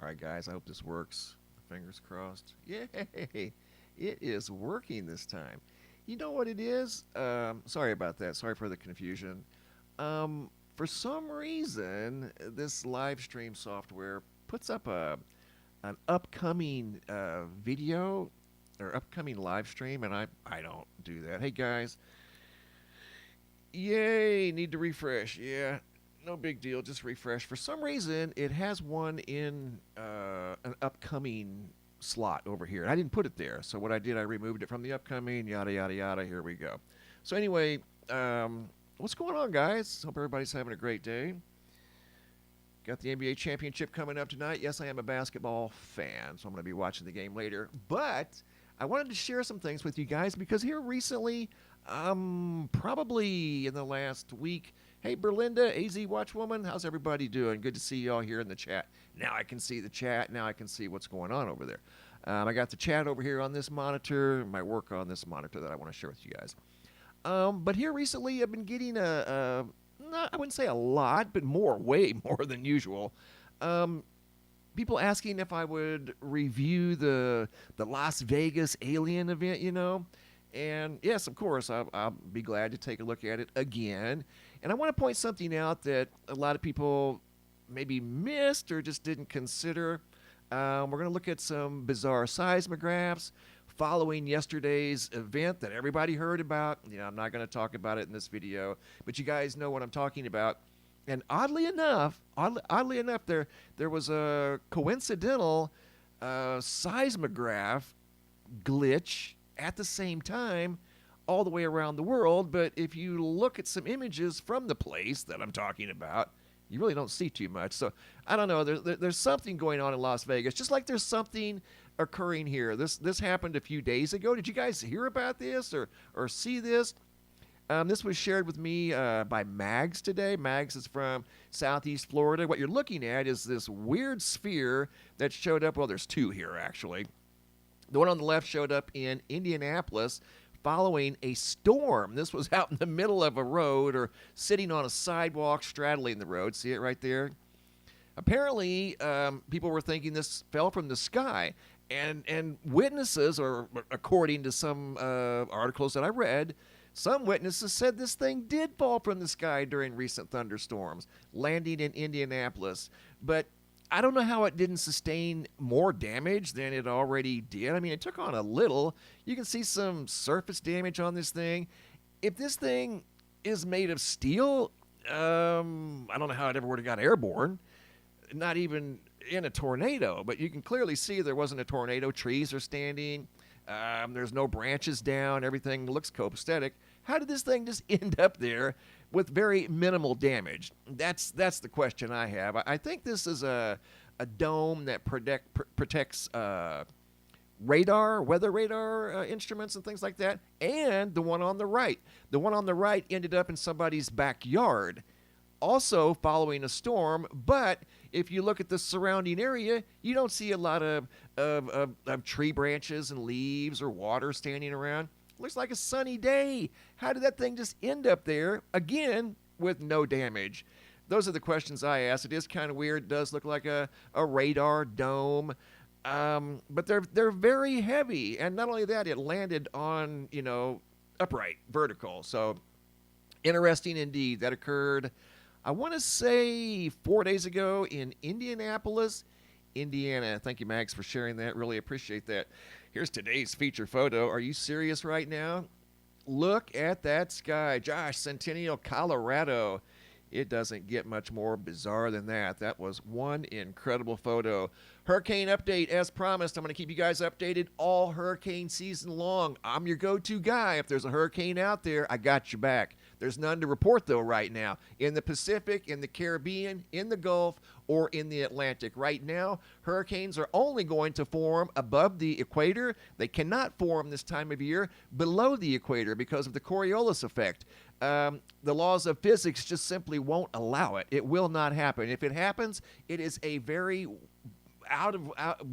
All right, guys, I hope this works. Fingers crossed. Yay! It is working this time. You know what it is? Sorry about that. Sorry for the confusion. For some reason, this live stream software puts up an upcoming video or upcoming live stream, and I don't do that. Hey, guys. Yay! Need to refresh. Yeah, no big deal. Just refresh. For some reason, it has one in an upcoming slot over here. I didn't put it there. So what I did, I removed it from the upcoming, yada, yada, yada. Here we go. So anyway, what's going on, guys? Hope everybody's having a great day. Got the NBA championship coming up tonight. Yes, I am a basketball fan, so I'm going to be watching the game later. But I wanted to share some things with you guys because here recently, probably in the last week, hey, Berlinda, AZ Watchwoman, how's everybody doing? Good to see you all here in the chat. Now I can see the chat. Now I can see what's going on over there. I got the chat over here on this monitor, my work on this monitor that I want to share with you guys. But here recently, I've been getting I wouldn't say a lot, but way more than usual. People asking if I would review the Las Vegas alien event, you know. And yes, of course, I'll be glad to take a look at it again. And I want to point something out that a lot of people maybe missed or just didn't consider. We're going to look at some bizarre seismographs following yesterday's event that everybody heard about. You know, I'm not going to talk about it in this video, but you guys know what I'm talking about. And oddly enough, there was a coincidental seismograph glitch at the same time all the way around the world. But if you look at some images from the place that I'm talking about, you really don't see too much. So I don't know. There's something going on in Las Vegas, just like there's something occurring here. This happened a few days ago. Did you guys hear about this or see this? This was shared with me by Mags today. Mags is from Southeast Florida. What you're looking at is this weird sphere that showed up. Well, there's two here, actually. The one on the left showed up in Indianapolis following a storm. This was out in the middle of a road or sitting on a sidewalk straddling the road. See it right there? Apparently, people were thinking this fell from the sky. And witnesses, or according to some articles that I read, some witnesses said this thing did fall from the sky during recent thunderstorms, landing in Indianapolis. But I don't know how it didn't sustain more damage than it already did. I mean, it took on a little. You can see some surface damage on this thing. If this thing is made of steel, I don't know how it ever would have got airborne. Not even in a tornado, but you can clearly see there wasn't a tornado. Trees are standing. There's no branches down. Everything looks copacetic. How did this thing just end up there with very minimal damage? That's the question I have. I think this is a dome that protects radar, weather radar instruments and things like that. And the one on the right. The one on the right ended up in somebody's backyard, also following a storm. But if you look at the surrounding area, you don't see a lot of tree branches and leaves or water standing around. Looks like a sunny day. How did that thing just end up there, again, with no damage? Those are the questions I ask. It is kind of weird. It does look like a radar dome. But they're very heavy. And not only that, it landed on, upright, vertical. So interesting indeed. That occurred, I want to say 4 days ago in Indianapolis, Indiana. Thank you, Max, for sharing that. Really appreciate that. Here's today's feature photo. Are you serious right now? Look at that sky. Josh, Centennial, Colorado. It doesn't get much more bizarre than that. That was one incredible photo. Hurricane update, as promised. I'm going to keep you guys updated all hurricane season long. I'm your go-to guy. If there's a hurricane out there, I got your back. There's none to report, though, right now. In the Pacific, in the Caribbean, in the Gulf, or in the Atlantic. Right now, hurricanes are only going to form above the equator. They cannot form this time of year below the equator because of the Coriolis effect. The laws of physics just simply won't allow it. It will not happen. If it happens, it is a very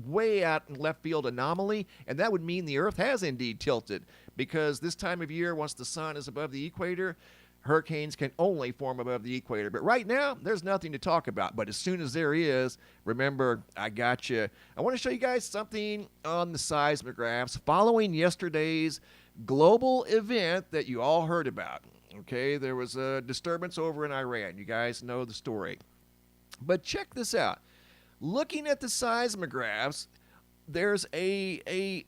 way out in left field anomaly, and that would mean the Earth has indeed tilted, because this time of year, once the sun is above the equator, hurricanes can only form above the equator. But right now, there's nothing to talk about. But as soon as there is, remember, I got you. I want to show you guys something on the seismographs following yesterday's global event that you all heard about. Okay, there was a disturbance over in Iran. You guys know the story. But check this out. Looking at the seismographs, there's a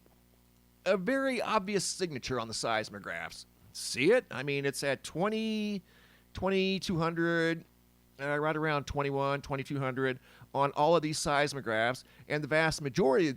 very obvious signature on the seismographs. See it? I mean, it's at 2200, right around 2200 on all of these seismographs, and the vast majority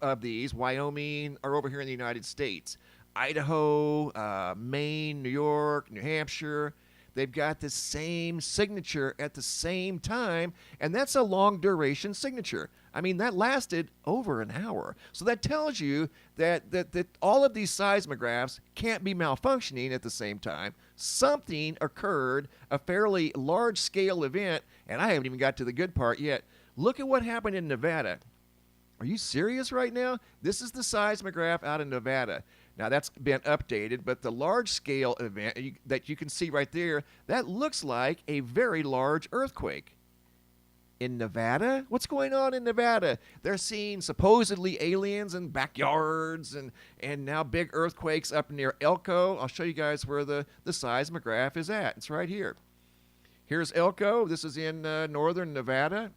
of these, Wyoming, are over here in the United States. Idaho, Maine, New York, New Hampshire, they've got the same signature at the same time, and that's a long duration signature. I mean, that lasted over an hour. So that tells you that all of these seismographs can't be malfunctioning at the same time. Something occurred, a fairly large-scale event, and I haven't even got to the good part yet. Look at what happened in Nevada. Are you serious right now? This is the seismograph out in Nevada. Now, that's been updated, but the large-scale event that you can see right there, that looks like a very large earthquake. In Nevada? What's going on in Nevada? They're seeing supposedly aliens in backyards and now big earthquakes up near Elko. I'll show you guys where the seismograph is at. It's right here. Here's Elko. This is in northern Nevada.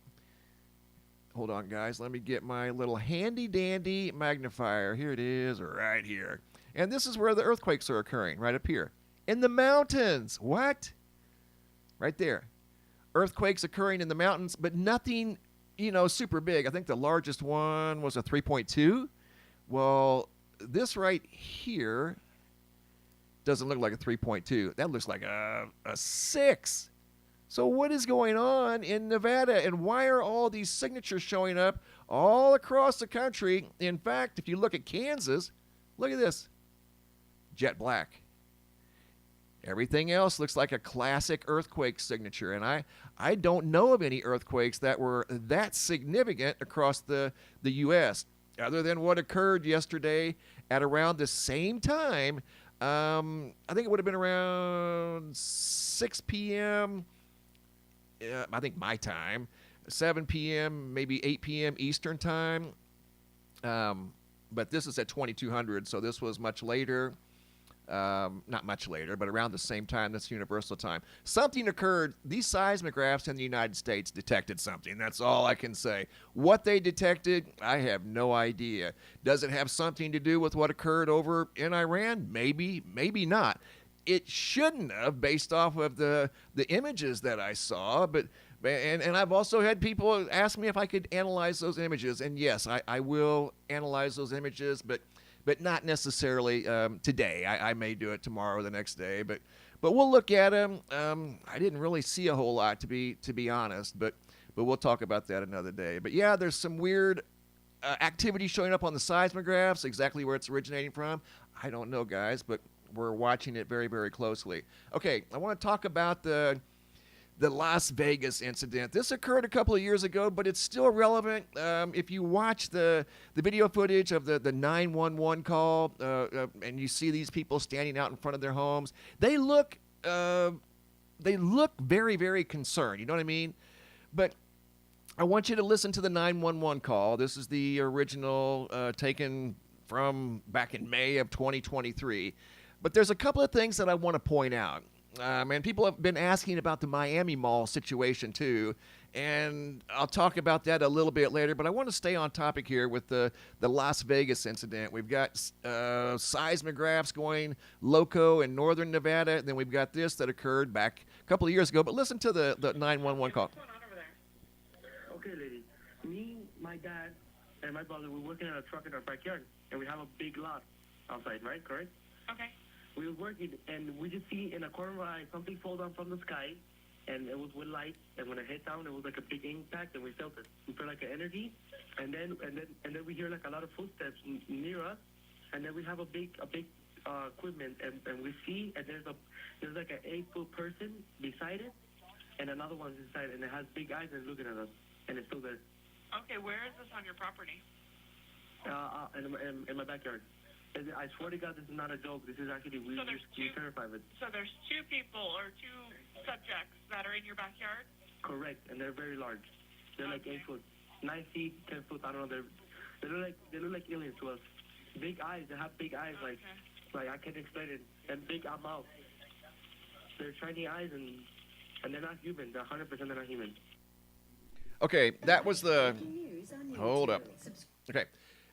Hold on, guys. Let me get my little handy-dandy magnifier. Here it is, right here. And this is where the earthquakes are occurring, right up here. In the mountains. What? Right there. Earthquakes occurring in the mountains, but nothing, super big. I think the largest one was a 3.2. Well, this right here doesn't look like a 3.2. That looks like a 6. So what is going on in Nevada, and why are all these signatures showing up all across the country? In fact, if you look at Kansas, look at this. Jet black. Everything else looks like a classic earthquake signature, and I don't know of any earthquakes that were that significant across the U.S., other than what occurred yesterday at around the same time. I think it would have been around 6 p.m., I think my time, 7 p.m., maybe 8 p.m. Eastern time. But this is at 2200, so this was much later. Not much later, but around the same time. That's universal time. Something occurred. These seismographs in the United States detected something. That's all I can say. What they detected, I have no idea. Does it have something to do with what occurred over in Iran? Maybe, maybe not. It shouldn't have, based off of the images that I saw, and I've also had people ask me if I could analyze those images, and yes, I will analyze those images, but not necessarily today. I may do it tomorrow or the next day, but we'll look at them. I didn't really see a whole lot, to be honest, but we'll talk about that another day. But yeah, there's some weird activity showing up on the seismographs. Exactly where it's originating from, I don't know, guys, but we're watching it very, very closely. Okay, I want to talk about the Las Vegas incident. This occurred a couple of years ago, but it's still relevant. If you watch the video footage of the 911 call, and you see these people standing out in front of their homes, they look very, very concerned. You know what I mean? But I want you to listen to the 911 call. This is the original taken from back in May of 2023. But there's a couple of things that I want to point out. And people have been asking about the Miami Mall situation too, and I'll talk about that a little bit later, but I want to stay on topic here with the Las Vegas incident. We've got seismographs going loco in northern Nevada, and then we've got this that occurred back a couple of years ago, but listen to the 911 call. What's going on over there? Okay, lady. Me, my dad, and my brother, we're working on a truck in our backyard, and we have a big lot outside, right? Correct? Okay. We were working, and we just see in a corner of our eye something fall down from the sky, and it was with light. And when it hit down, it was like a big impact, and we felt it. We felt like an energy, and then we hear like a lot of footsteps near us, and then we have a big equipment, and we see, and there's like an 8-foot person beside it, and another one's inside, and it has big eyes and it's looking at us, and it's still there. Okay, where is this on your property? In my backyard. I swear to God, this is not a joke. This is actually, we terrified of it. So there's 2 people or 2 subjects that are in your backyard? Correct, and they're very large. They're like 8 foot, 9 feet, 10 foot. I don't know. They look like aliens to us. Big eyes. They have big eyes. Like I can't explain it. And big mouth. They're shiny eyes, and they're not human. They're 100% they're not human. Okay, that was the. Hold up. Okay,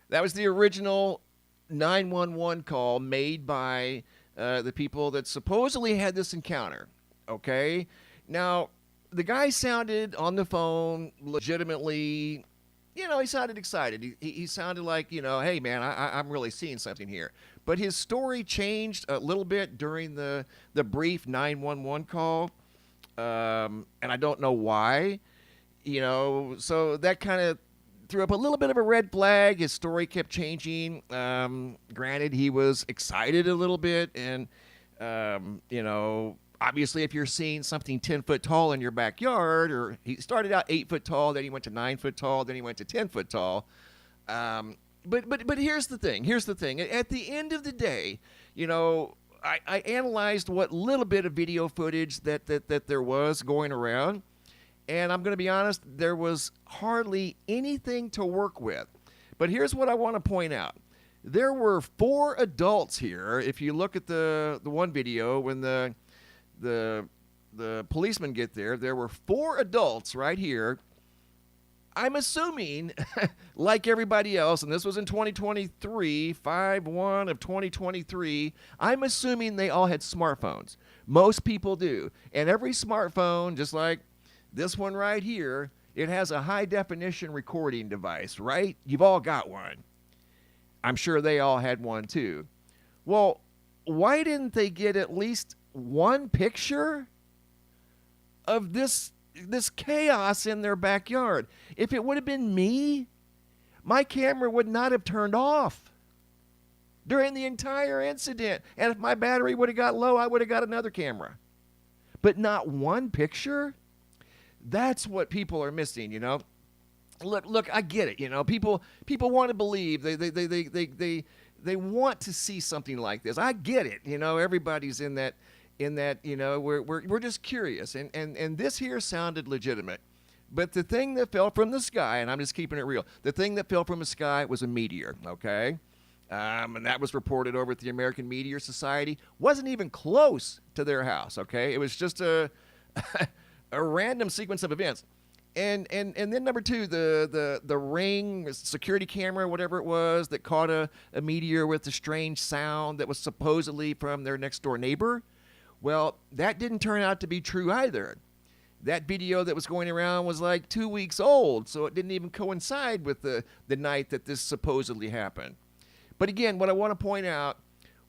that was the original 911 call made by the people that supposedly had this encounter. Okay, now the guy sounded on the phone legitimately. You know, he sounded excited. He sounded like, you know, hey, man, I'm really seeing something here. But his story changed a little bit during the brief 911 call, and I don't know why. You know, so that kind of threw up a little bit of a red flag. His story kept changing. Granted, he was excited a little bit, and, you know, obviously, if you're seeing something 10 foot tall in your backyard, or he started out 8 foot tall, then he went to 9 foot tall, then he went to 10 foot tall. But here's the thing. Here's the thing. At the end of the day, you know, I analyzed what little bit of video footage that there was going around, and I'm going to be honest, there was hardly anything to work with. But here's what I want to point out. There were 4 adults here. If you look at the one video when the policemen get there were 4 adults right here. I'm assuming, like everybody else, and this was in 2023, 5/1 of 2023, I'm assuming they all had smartphones. Most people do. And every smartphone, just like this one right here, it has a high-definition recording device, right? You've all got one. I'm sure they all had one too. Well, why didn't they get at least one picture of this chaos in their backyard? If it would have been me, my camera would not have turned off during the entire incident. And if my battery would have got low, I would have got another camera. But not one picture? That's what people are missing, you know. Look, I get it, you know. People want to believe. They want to see something like this. I get it, you know. Everybody's in that, you know, we're just curious, and this here sounded legitimate. But the thing that fell from the sky, and I'm just keeping it real, the thing that fell from the sky was a meteor, okay? And that was reported over at the American Meteor Society. Wasn't even close to their house, okay? It was just a a random sequence of events. And then number 2, the Ring security camera, whatever it was, that caught a meteor with a strange sound that was supposedly from their next door neighbor. Well, that didn't turn out to be true either. That video that was going around was like 2 weeks old, so it didn't even coincide with the night that this supposedly happened. But again, what I want to point out,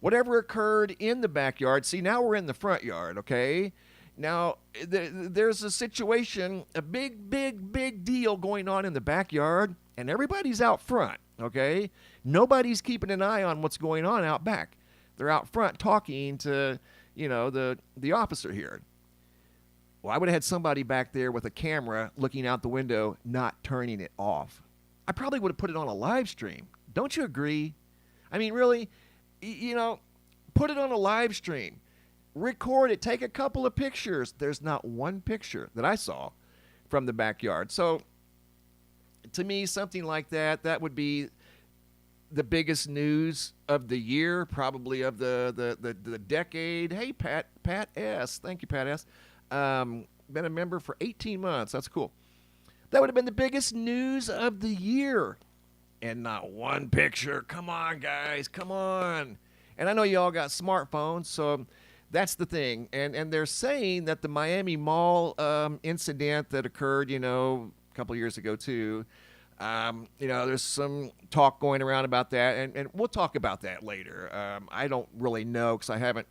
whatever occurred in the backyard, see, now we're in the front yard, okay? Now, there's a situation, a big deal going on in the backyard, and everybody's out front, okay? Nobody's keeping an eye on what's going on out back. They're out front talking to, you know, the officer here. Well, I would have had somebody back there with a camera looking out the window, not turning it off. I probably would have put it on a live stream. Don't you agree? I mean, really, you know, put it on a live stream. Record it. Take a couple of pictures. There's not one picture that I saw from the backyard. So, to me, something like that would be the biggest news of the year, probably of the decade. Hey, Pat S. Thank you, Pat S. Been a member for 18 months. That's cool. That would have been the biggest news of the year. And not one picture. Come on, guys. Come on. And I know you all got smartphones, so that's the thing. And they're saying that the Miami Mall incident that occurred, you know, a couple years ago too, you know, there's some talk going around about that, and we'll talk about that later. I don't really know because I haven't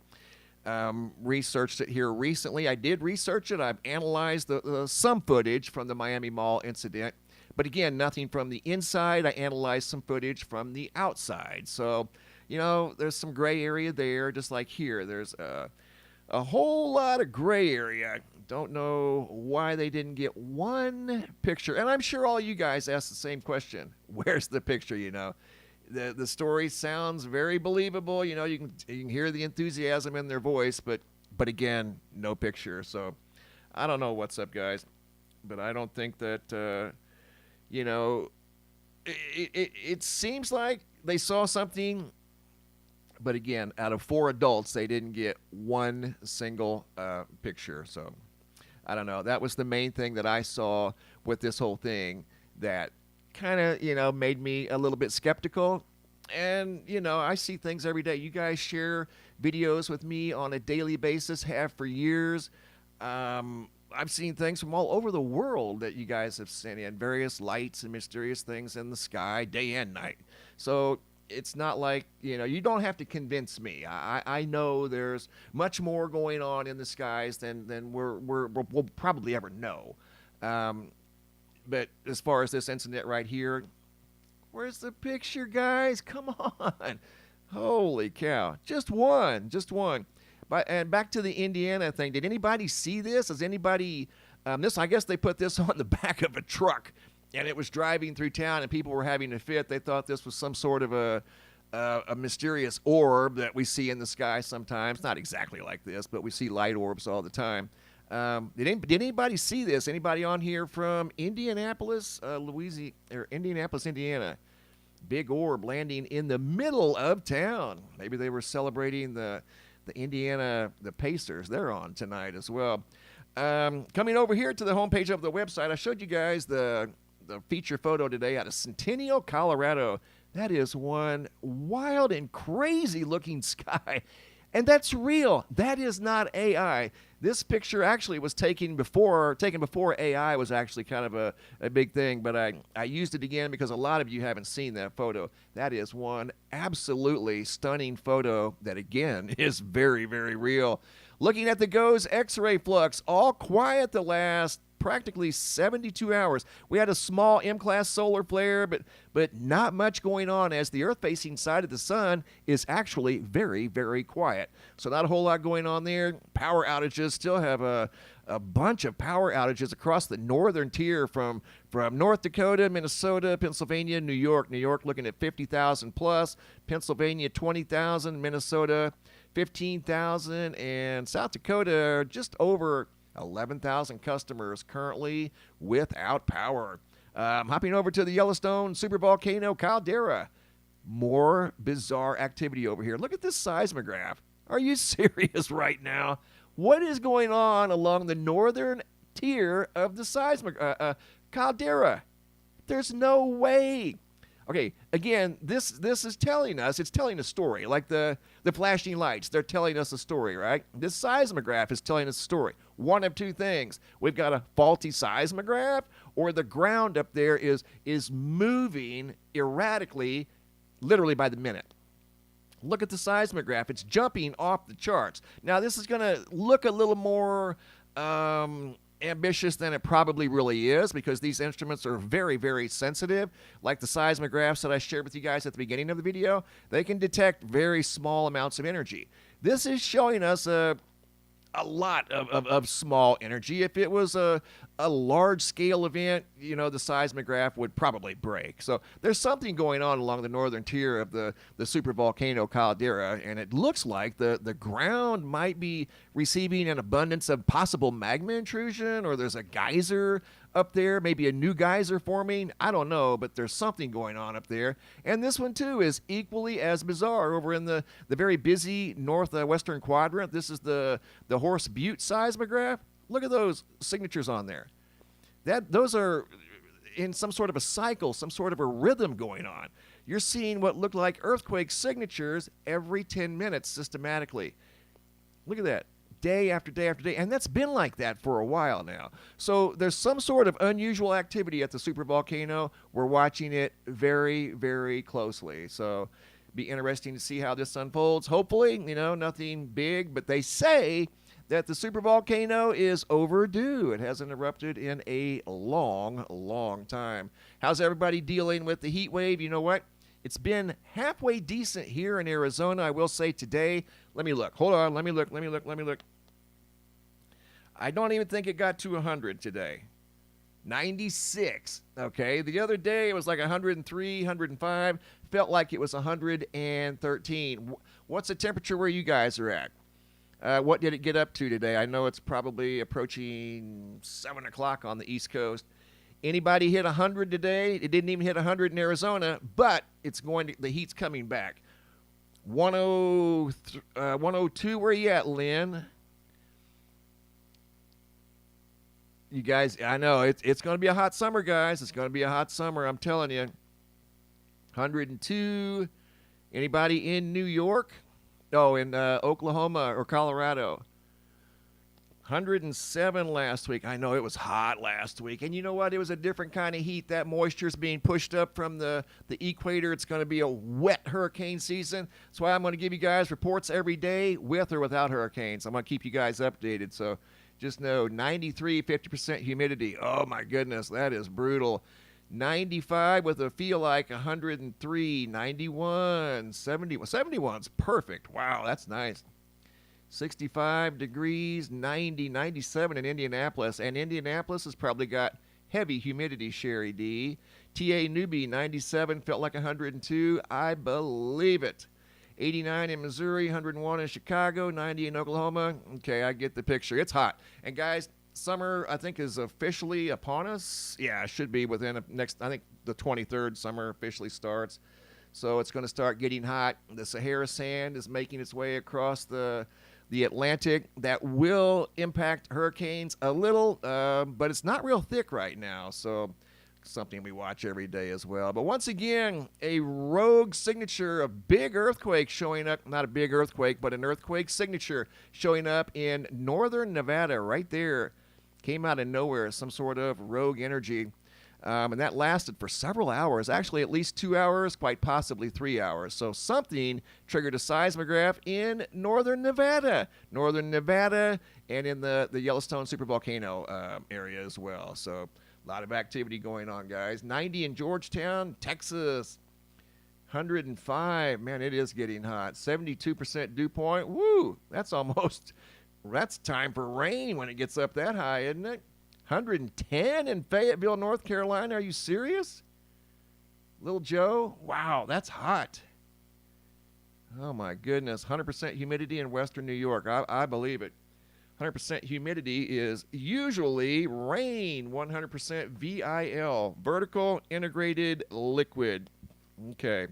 researched it here recently. I did research it. I've analyzed some footage from the Miami Mall incident. But again, nothing from the inside. I analyzed some footage from the outside. So, you know, there's some gray area there, just like here. There's a whole lot of gray area. Don't know why they didn't get one picture. And I'm sure all you guys asked the same question. Where's the picture, you know? the story sounds very believable. You know, you can hear the enthusiasm in their voice, but again, no picture. So I don't know what's up, guys, but I don't think that you know, it seems like they saw something, but again, out of 4 adults, they didn't get one single picture. So I don't know. That was the main thing that I saw with this whole thing that kind of, you know, made me a little bit skeptical. And, you know, I see things every day. You guys share videos with me on a daily basis, have for years. I've seen things from all over the world that you guys have sent in, various lights and mysterious things in the sky, day and night. So it's not like, you know, you don't have to convince me. I know there's much more going on in the skies than we'll probably ever know. But as far as this incident right here, where's the picture, guys? Come on. Holy cow. Just one. And back to the Indiana thing. Did anybody see this? Has anybody, I guess they put this on the back of a truck, and it was driving through town, and people were having a fit. They thought this was some sort of a mysterious orb that we see in the sky sometimes. Not exactly like this, but we see light orbs all the time. Did anybody see this? Anybody on here from Indianapolis, Louisiana, or Indianapolis, Indiana? Big orb landing in the middle of town. Maybe they were celebrating the Indiana, the Pacers. They're on tonight as well. Coming over here to the homepage of the website, I showed you guys the feature photo today out of Centennial, Colorado. That is one wild and crazy looking sky. And that's real. That is not AI. This picture actually was taken before AI was actually kind of a big thing, but I used it again because a lot of you haven't seen that photo. That is one absolutely stunning photo that, again, is very, very real. Looking at the GOES X-ray flux, all quiet the last practically 72 hours. We had a small M-class solar flare, but not much going on as the Earth-facing side of the sun is actually very, very quiet. So not a whole lot going on there. Power outages, still have a bunch of power outages across the northern tier from North Dakota, Minnesota, Pennsylvania, New York. New York looking at 50,000 plus, Pennsylvania 20,000, Minnesota 15,000, and South Dakota just over 11,000 customers currently without power. Hopping over to the Yellowstone supervolcano caldera. More bizarre activity over here. Look at this seismograph. Are you serious right now? What is going on along the northern tier of the caldera? There's no way. Okay, again, this is telling us, it's telling a story, like the flashing lights. They're telling us a story, right? This seismograph is telling us a story. One of two things. We've got a faulty seismograph, or the ground up there is moving erratically, literally by the minute. Look at the seismograph. It's jumping off the charts. Now, this is going to look a little more ambitious than it probably really is, because these instruments are very, very sensitive. Like the seismographs that I shared with you guys at the beginning of the video, they can detect very small amounts of energy. This is showing us a lot of small energy. If it was a large-scale event, you know, the seismograph would probably break. So there's something going on along the northern tier of the supervolcano caldera, and it looks like the ground might be receiving an abundance of possible magma intrusion, or there's a geyser up there, maybe a new geyser forming. I don't know, but there's something going on up there. And this one, too, is equally as bizarre over in the very busy northwestern quadrant. This is the Horse Butte seismograph. Look at those signatures on there. Those are in some sort of a cycle, some sort of a rhythm going on. You're seeing what look like earthquake signatures every 10 minutes systematically. Look at that. Day after day after day, and that's been like that for a while now. So there's some sort of unusual activity at the supervolcano. We're watching it very, very closely. So be interesting to see how this unfolds. Hopefully, you know, nothing big, but they say that the supervolcano is overdue. It hasn't erupted in a long, long time. How's everybody dealing with the heat wave? You know what? It's been halfway decent here in Arizona, I will say today. Let me look. Hold on. Let me look. I don't even think it got to 100 today. 96. Okay, the other day it was like 103, 105. Felt like it was 113. What's the temperature where you guys are at? What did it get up to today? I know it's probably approaching 7 o'clock on the East Coast. Anybody hit 100 today? It didn't even hit 100 in Arizona, but it's going to, the heat's coming back. 102, where you at, Lynn? You guys, I know it's going to be a hot summer, guys. It's going to be a hot summer, I'm telling you. 102. Anybody in New York? Oh, in Oklahoma or Colorado. 107 last week. I know it was hot last week. And you know what? It was a different kind of heat. That moisture is being pushed up from the equator. It's going to be a wet hurricane season. That's why I'm going to give you guys reports every day with or without hurricanes. I'm going to keep you guys updated. So just know 93, 50% humidity. Oh, my goodness. That is brutal. 95 with a feel like 103, 91, 71. 71's perfect. Wow, that's nice. 65 degrees, 90, 97 in Indianapolis. And Indianapolis has probably got heavy humidity, Sherry D. TA Newbie, 97, felt like 102. I believe it. 89 in Missouri, 101 in Chicago, 90 in Oklahoma. Okay, I get the picture. It's hot. And guys, summer, I think, is officially upon us. Yeah, it should be within I think the 23rd, summer officially starts. So it's going to start getting hot. The Sahara sand is making its way across the Atlantic. That will impact hurricanes a little, but it's not real thick right now. So something we watch every day as well. But once again, a rogue signature of big earthquake showing up. Not a big earthquake, but an earthquake signature showing up in northern Nevada right there. Came out of nowhere, some sort of rogue energy. And that lasted for several hours, actually at least 2 hours, quite possibly 3 hours. So something triggered a seismograph in northern Nevada. Northern Nevada and in the Yellowstone supervolcano area as well. So a lot of activity going on, guys. 90 in Georgetown, Texas. 105. Man, it is getting hot. 72% dew point. Woo! That's time for rain when it gets up that high, isn't it? 110 in Fayetteville, North Carolina. Are you serious? Little Joe? Wow, that's hot. Oh, my goodness. 100% humidity in western New York. I believe it. 100% humidity is usually rain. 100% VIL, vertical integrated liquid. Okay.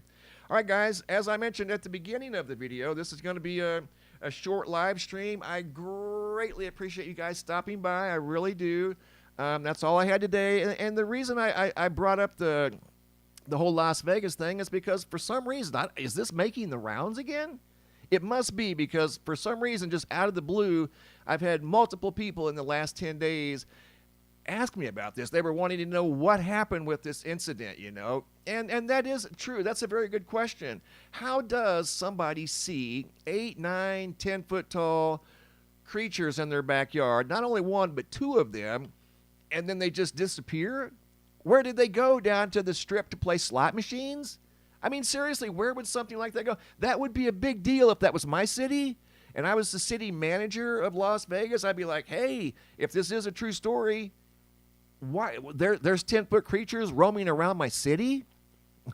All right, guys, as I mentioned at the beginning of the video, this is going to be a short live stream. I greatly appreciate you guys stopping by. I really do. That's all I had today. And the reason I brought up the whole Las Vegas thing is because for some reason, is this making the rounds again? It must be, because for some reason, just out of the blue, I've had multiple people in the last 10 days ask me about this. They were wanting to know what happened with this incident, you know. And that is true. That's a very good question. How does somebody see 8, 9, 10 foot tall creatures in their backyard, not only one, but two of them, and then they just disappear? Where did they go? Down to the strip to play slot machines? I mean, seriously, where would something like that go? That would be a big deal if that was my city and I was the city manager of Las Vegas. I'd be like, hey, if this is a true story, why there's 10-foot creatures roaming around my city?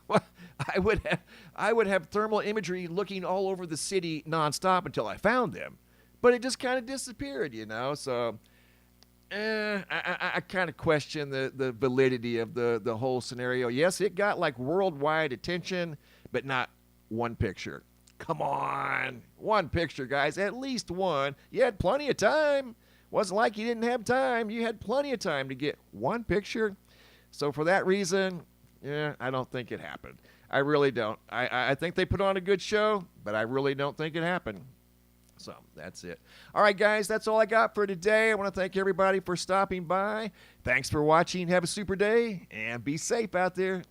I would have thermal imagery looking all over the city nonstop until I found them. But it just kind of disappeared, you know. So I kind of question the validity of the whole scenario. Yes, it got like worldwide attention, but not one picture. Come on. One picture, guys. At least one. You had plenty of time. Wasn't like you didn't have time. You had plenty of time to get one picture. So for that reason, I don't think it happened. I really don't. I think they put on a good show, but I really don't think it happened. So that's it. All right, guys, that's all I got for today. I want to thank everybody for stopping by. Thanks for watching. Have a super day, and be safe out there.